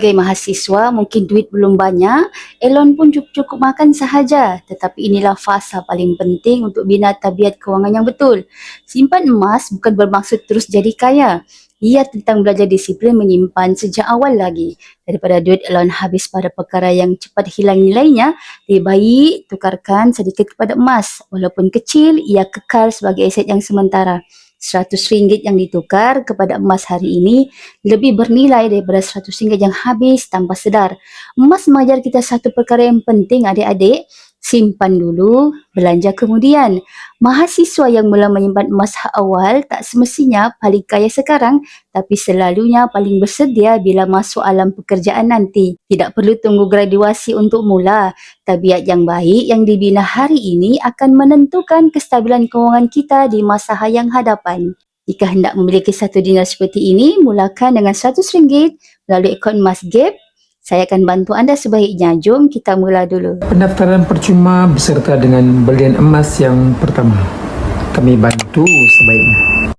Sebagai mahasiswa, mungkin duit belum banyak, Elon pun cukup makan sahaja. Tetapi inilah fasa paling penting untuk bina tabiat kewangan yang betul. Simpan emas bukan bermaksud terus jadi kaya. Ia tentang belajar disiplin menyimpan sejak awal lagi. Daripada duit Elon habis pada perkara yang cepat hilang nilainya, lebih baik tukarkan sedikit kepada emas. Walaupun kecil, ia kekal sebagai aset yang sementara. RM100 yang ditukar kepada emas hari ini lebih bernilai daripada RM100 yang habis tanpa sedar. Emas mengajar kita satu perkara yang penting adik-adik. Simpan dulu, belanja kemudian. Mahasiswa yang mula menyimpan emas awal tak semestinya paling kaya sekarang, tapi selalunya paling bersedia bila masuk alam pekerjaan nanti. Tidak perlu tunggu graduasi untuk mula. Tabiat yang baik yang dibina hari ini akan menentukan kestabilan kewangan kita di masa yang hadapan. Jika hendak memiliki $1 seperti ini, mulakan dengan RM100 melalui akaun emas Gap. Saya akan bantu anda sebaiknya. Jom kita mula dulu. Pendaftaran percuma beserta dengan belian emas yang pertama. Kami bantu sebaiknya.